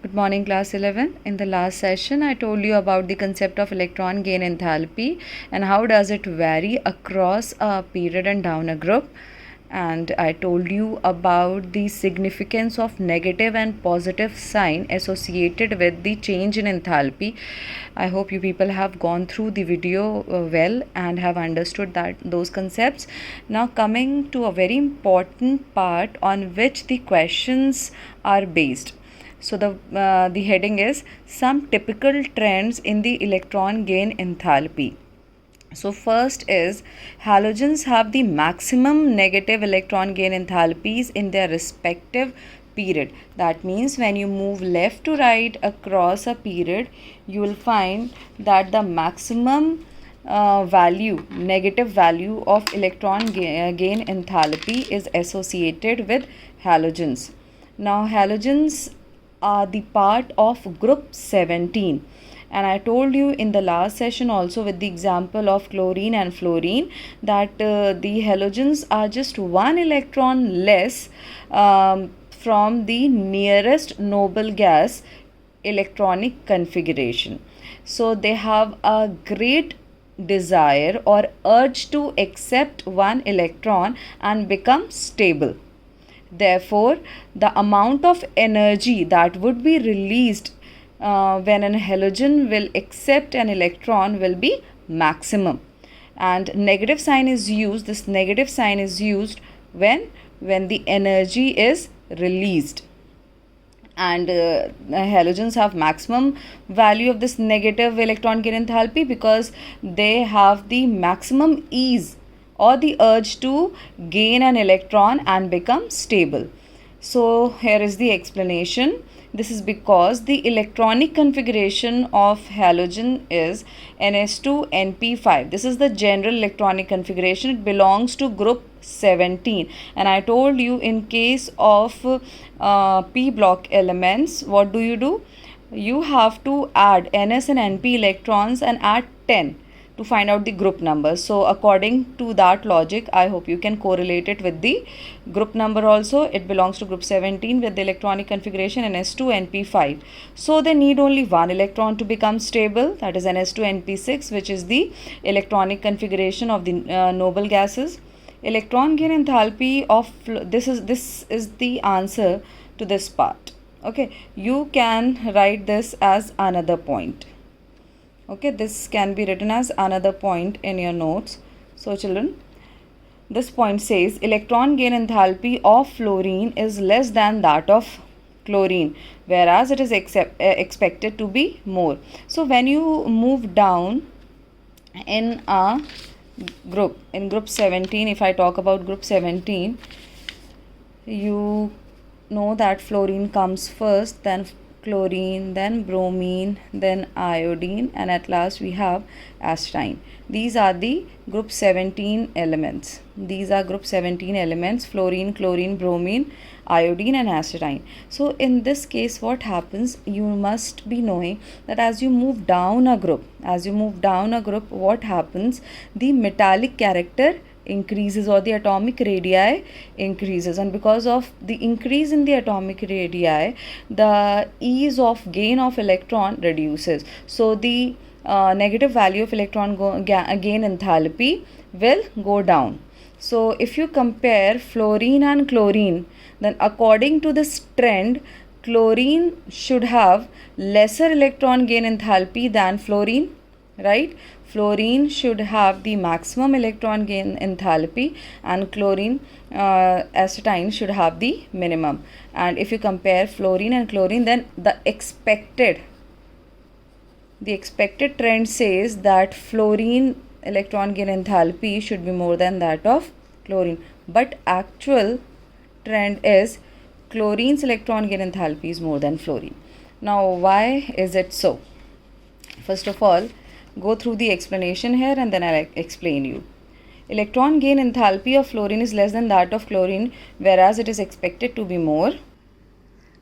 Good morning, class 11. In the last session, I told you about the concept of electron gain enthalpy and how does it vary across a period and down a group. And I told you about the significance of negative and positive sign associated with the change in enthalpy. I hope you people have gone through the video well and have understood those concepts. Now coming to a very important part on which the questions are based. So the heading is some typical trends in the electron gain enthalpy. So first is halogens have the maximum negative electron gain enthalpies in their respective period. That means when you move left to right across a period, you will find that the maximum negative value of electron gain enthalpy is associated with halogens. Now halogens are the part of group 17, and I told you in the last session also with the example of chlorine and fluorine that the halogens are just one electron less from the nearest noble gas electronic configuration. So they have a great desire or urge to accept one electron and become stable. Therefore, the amount of energy that would be released when an halogen will accept an electron will be maximum. And negative sign is used. This negative sign is used when the energy is released. And halogens have maximum value of this negative electron gain enthalpy because they have the maximum ease or the urge to gain an electron and become stable. So here is the explanation. This is because the electronic configuration of halogen is Ns2Np5. This is the general electronic configuration. It belongs to group 17. And I told you in case of p block elements, what do? You have to add Ns and Np electrons and add 10 to find out the group number. So according to that logic, I hope you can correlate it with the group number also. It belongs to group 17 with the electronic configuration Ns2Np5. So they need only one electron to become stable, that is Ns2Np6, which is the electronic configuration of the noble gases. Electron gain enthalpy of this is the answer to this part. Okay, you can write this as another point. Okay, this can be written as another point in your notes. So children, this point says electron gain enthalpy of fluorine is less than that of chlorine, whereas it is expected to be more. So when you move down in a group, in group 17, if I talk about group 17, you know that fluorine comes first, then chlorine, then bromine, then iodine, and at last we have acetylene. These are the group 17 elements. These are group 17 elements: fluorine, chlorine, bromine, iodine, and acetylene. So in this case, what happens? You must be knowing that as you move down a group, what happens? The metallic character increases or the atomic radii increases, and because of the increase in the atomic radii, the ease of gain of electron reduces. So the negative value of electron gain enthalpy will go down. So if you compare fluorine and chlorine, then according to this trend, chlorine should have lesser electron gain enthalpy than fluorine, right? Fluorine should have the maximum electron gain enthalpy, and chlorine acetylene should have the minimum. And if you compare fluorine and chlorine, then the expected trend says that fluorine electron gain enthalpy should be more than that of chlorine, but actual trend is chlorine's electron gain enthalpy is more than fluorine. Now why is it so? First of all, go through the explanation here and then I'll explain you. Electron gain enthalpy of fluorine is less than that of chlorine, whereas it is expected to be more.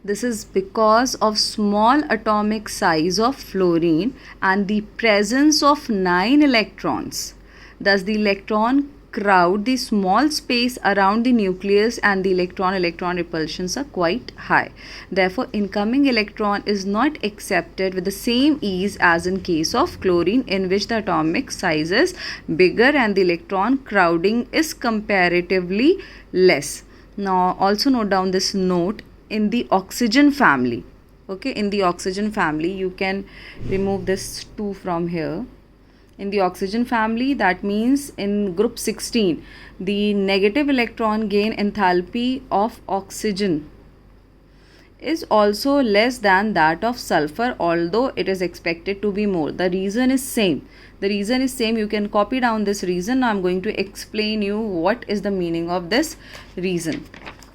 This is because of small atomic size of fluorine and the presence of 9 electrons. Thus the electron crowd the small space around the nucleus and the electron repulsions are quite high. Therefore, incoming electron is not accepted with the same ease as in case of chlorine, in which the atomic size is bigger and the electron crowding is comparatively less. Now, also note down this note in the oxygen family. Okay, in the oxygen family, you can remove this 2 from here. In the oxygen family, that means in group 16, the negative electron gain enthalpy of oxygen is also less than that of sulfur, although it is expected to be more. The reason is same. The reason is same. You can copy down this reason. Now I am going to explain you what is the meaning of this reason.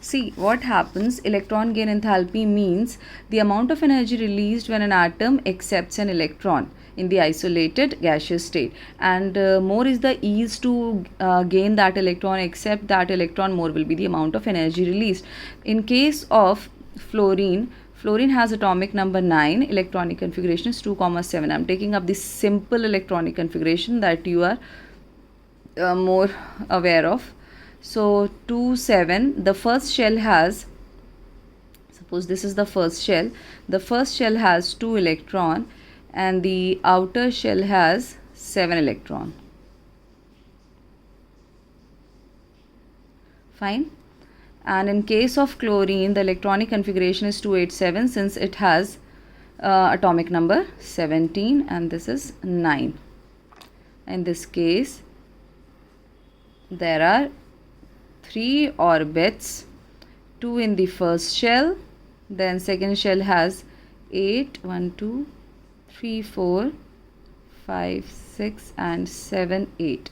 See what happens. Electron gain enthalpy means the amount of energy released when an atom accepts an electron in the isolated gaseous state, and more is the ease to gain that electron, accept that electron, more will be the amount of energy released. In case of fluorine has atomic number 9, electronic configuration is 2, 7. I am taking up the simple electronic configuration that you are more aware of. So 2, 7, the first shell has, suppose this is the first shell has 2 electron and the outer shell has 7 electron. Fine. And in case of chlorine, the electronic configuration is 287, since it has atomic number 17 and this is 9. In this case, there are 3 orbits, 2 in the first shell, then second shell has 8, 1, 2, 3, 4, 5, 6 and 7, 8.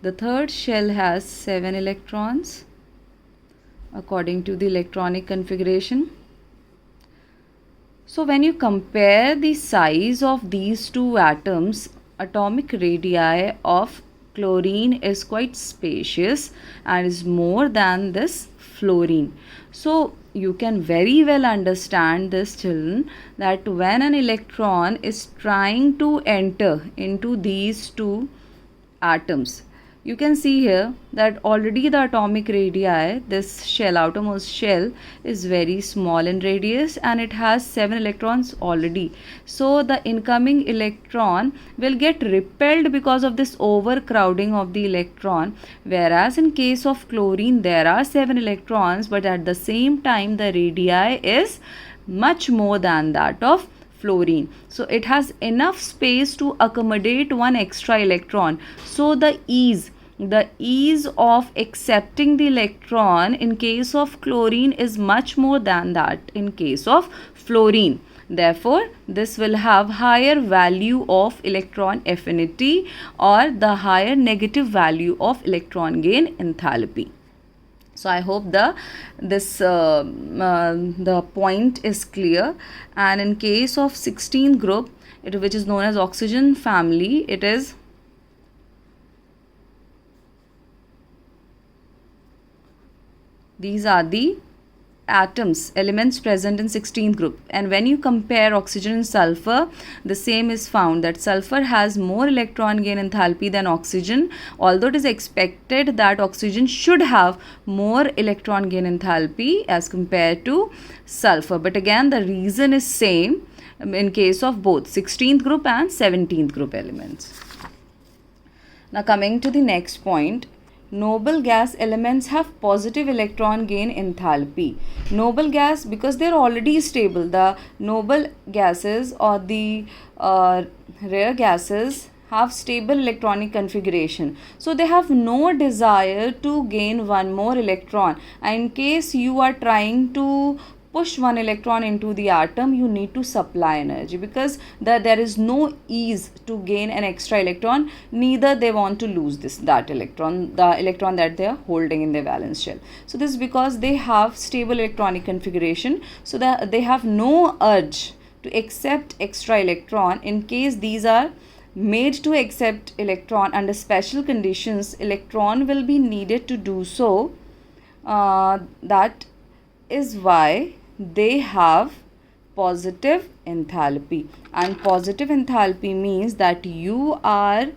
The third shell has 7 electrons according to the electronic configuration. So when you compare the size of these two atoms, atomic radii of chlorine is quite spacious and is more than this fluorine. So you can very well understand this, children, that when an electron is trying to enter into these two atoms, you can see here that already the atomic radii, this shell, outermost shell, is very small in radius and it has 7 electrons already. So the incoming electron will get repelled because of this overcrowding of the electron, whereas in case of chlorine there are 7 electrons, but at the same time the radii is much more than that of fluorine. So it has enough space to accommodate one extra electron. So the ease of accepting the electron in case of chlorine is much more than that in case of fluorine. Therefore, this will have higher value of electron affinity or the higher negative value of electron gain enthalpy. So I hope the point is clear. And in case of 16th group, which is known as oxygen family, it is these are the elements present in 16th group, and when you compare oxygen and sulfur, the same is found that sulfur has more electron gain enthalpy than oxygen, although it is expected that oxygen should have more electron gain enthalpy as compared to sulfur. But again, the reason is same in case of both 16th group and 17th group elements. Now coming to the next point, noble gas elements have positive electron gain enthalpy. Noble gas, because they are already stable, the noble gases or the rare gases have stable electronic configuration. So they have no desire to gain one more electron. And in case you are trying to push one electron into the atom, you need to supply energy, because there is no ease to gain an extra electron, neither they want to lose the electron that they are holding in their valence shell. So this is because they have stable electronic configuration, so that they have no urge to accept extra electron. In case these are made to accept electron under special conditions, electron will be needed to do so. That is why they have positive enthalpy, and positive enthalpy means that you are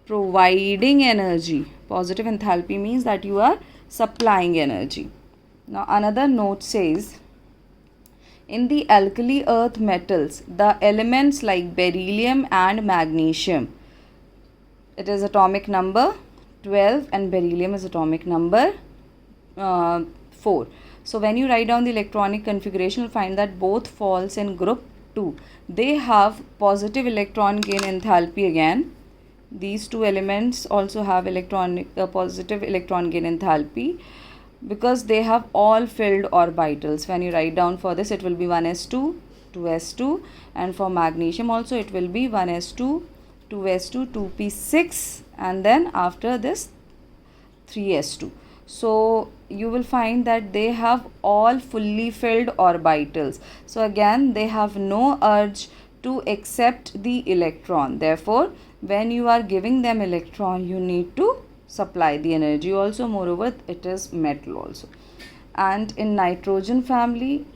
providing energy. Positive enthalpy means that you are supplying energy. Now another note says, in the alkali earth metals, the elements like beryllium and magnesium, it is atomic number 12 and beryllium is atomic number 4. So when you write down the electronic configuration, you'll find that both falls in group 2. They have positive electron gain enthalpy again. These two elements also have positive electron gain enthalpy because they have all filled orbitals. When you write down for this, it will be 1s2, 2s2, and for magnesium also it will be 1s2, 2s2, 2p6, and then after this 3s2. So you will find that they have all fully filled orbitals. So again, they have no urge to accept the electron. Therefore, when you are giving them electron, you need to supply the energy also. Moreover, it is metal also. And in nitrogen family,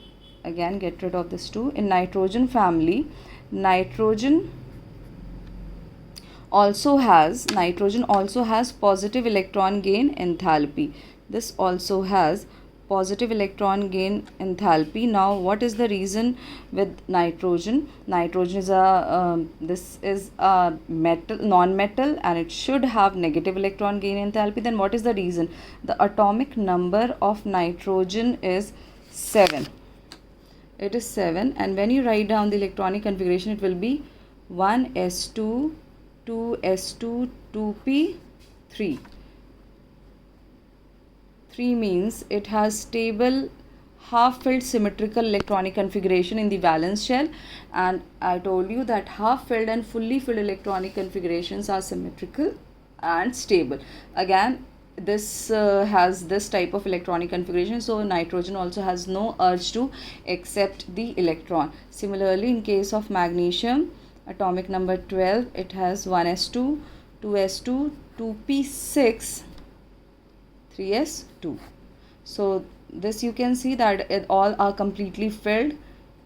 again get rid of this 2. In nitrogen family, nitrogen also has positive electron gain enthalpy. This also has positive electron gain enthalpy. Now what is the reason with nitrogen? Nitrogen is a non-metal, and it should have negative electron gain enthalpy. Then what is the reason? The atomic number of nitrogen is 7. It is 7, and when you write down the electronic configuration, it will be 1s2, 2s2, 2p3. 3 means it has stable half-filled symmetrical electronic configuration in the valence shell, and I told you that half-filled and fully filled electronic configurations are symmetrical and stable. Again, this has this type of electronic configuration, so nitrogen also has no urge to accept the electron. Similarly, in case of magnesium, atomic number 12, it has 1s2, 2s2, 2p6, 3s2. So this you can see that it all are completely filled.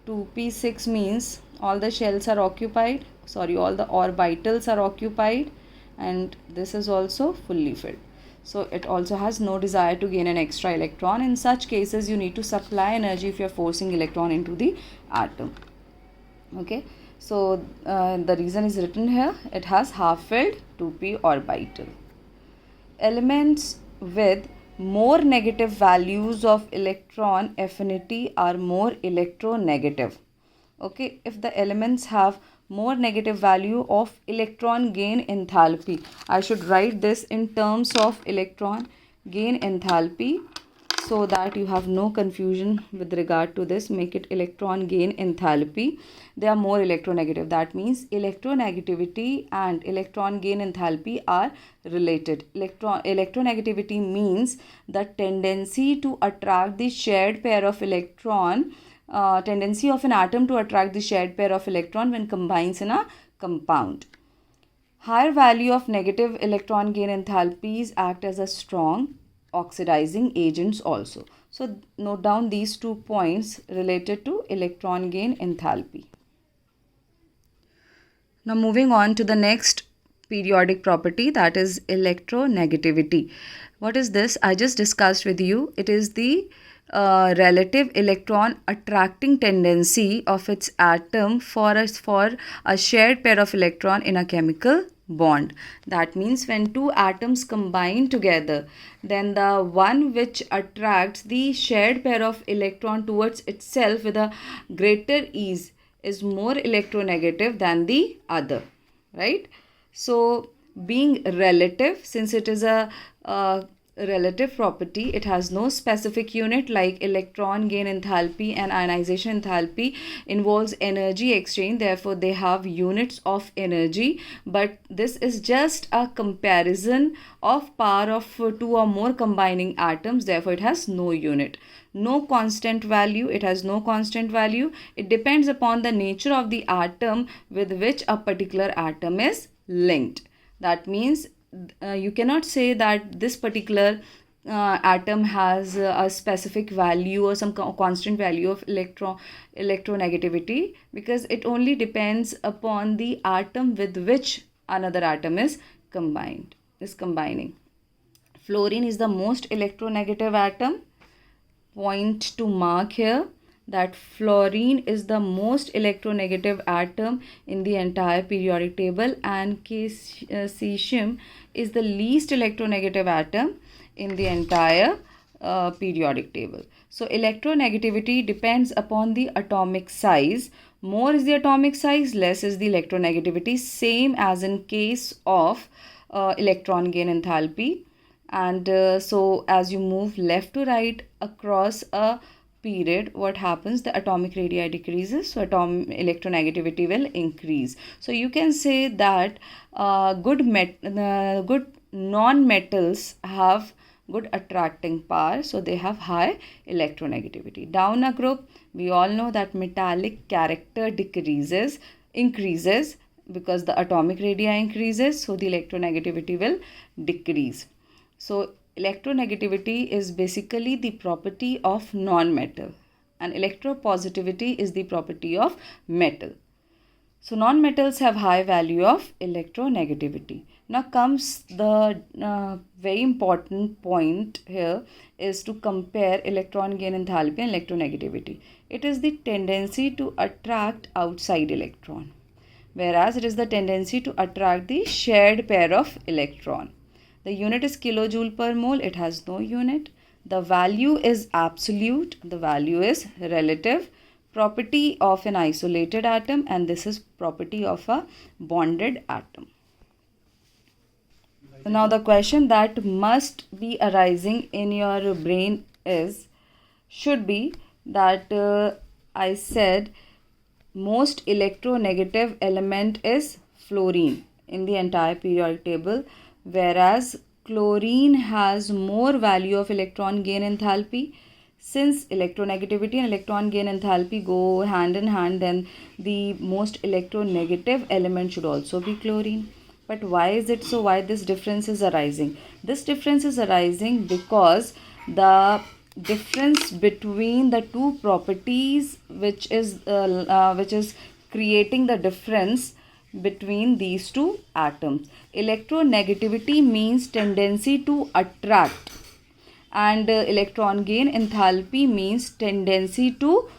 2p6 means all the shells are occupied, all the orbitals are occupied, and this is also fully filled. So it also has no desire to gain an extra electron. In such cases, you need to supply energy if you are forcing electron into the atom. Okay. So the reason is written here. It has half-filled 2p orbital. Elements with more negative values of electron affinity are more electronegative. Okay, if the elements have more negative value of electron gain enthalpy, I should write this in terms of electron gain enthalpy, so that you have no confusion with regard to this. Make it electron gain enthalpy. They are more electronegative. That means electronegativity and electron gain enthalpy are related. Electronegativity means the tendency to attract the shared pair of electron, tendency of an atom to attract the shared pair of electron when combines in a compound. Higher value of negative electron gain enthalpies act as a strong oxidizing agents also. So note down these 2 points related to electron gain enthalpy. Now moving on to the next periodic property, that is electronegativity. What is this? I just discussed with you. It is the relative electron attracting tendency of its atom for a shared pair of electron in a chemical bond. That means when two atoms combine together, then the one which attracts the shared pair of electron towards itself with a greater ease is more electronegative than the other, right? So being relative, since it is a relative property, it has no specific unit. Like electron gain enthalpy and ionization enthalpy involves energy exchange, therefore they have units of energy, but this is just a comparison of power of two or more combining atoms, therefore it has no unit, no constant value. It has no constant value. It depends upon the nature of the atom with which a particular atom is linked. That means you cannot say that this particular atom has a specific value or some constant value of electronegativity, because it only depends upon the atom with which another atom is combining. Fluorine is the most electronegative atom. Point to mark here that fluorine is the most electronegative atom in the entire periodic table, and cesium is the least electronegative atom in the entire periodic table. So electronegativity depends upon the atomic size. More is the atomic size, less is the electronegativity, same as in case of electron gain enthalpy. And so as you move left to right across a period, what happens? The atomic radii decreases, so electronegativity will increase. So you can say that good non-metals have good attracting power, so they have high electronegativity. Down a group, we all know that metallic character increases because the atomic radii increases, so the electronegativity will decrease. So electronegativity is basically the property of non-metal, and electropositivity is the property of metal. So non-metals have high value of electronegativity. Now comes the very important point here is to compare electron gain enthalpy and electronegativity. It is the tendency to attract outside electron, whereas it is the tendency to attract the shared pair of electron. The unit is kilojoule per mole. It has no unit. The value is absolute. The value is relative. Property of an isolated atom, and this is property of a bonded atom. So now the question that must be arising in your brain should be that I said most electronegative element is fluorine in the entire periodic table, whereas chlorine has more value of electron gain enthalpy. Since electronegativity and electron gain enthalpy go hand in hand, then the most electronegative element should also be chlorine. But why is it so? Why this difference is arising? This difference is arising because the difference between the two properties which is creating the difference between these two atoms. Electronegativity means tendency to attract, and electron gain enthalpy means tendency to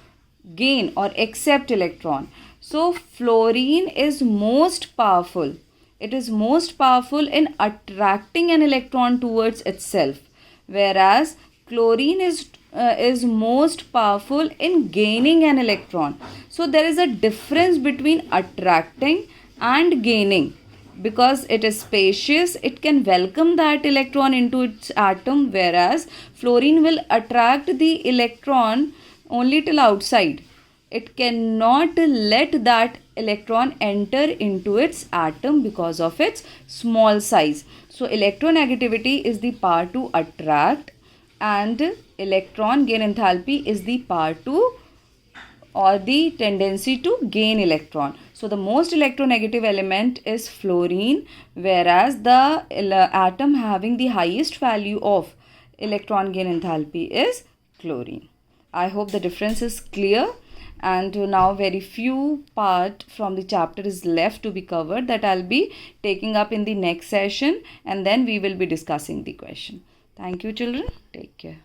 gain or accept electron. So fluorine is most powerful. It is most powerful in attracting an electron towards itself, whereas chlorine is most powerful in gaining an electron. So there is a difference between attracting and gaining. Because it is spacious, it can welcome that electron into its atom, whereas fluorine will attract the electron only till outside. It cannot let that electron enter into its atom because of its small size. So electronegativity is the power to attract, and electron gain enthalpy is the power to, or the tendency to gain electron. So the most electronegative element is fluorine, whereas the atom having the highest value of electron gain enthalpy is chlorine. I hope the difference is clear, and now very few part from the chapter is left to be covered that I'll be taking up in the next session, and then we will be discussing the question. Thank you children. Take care.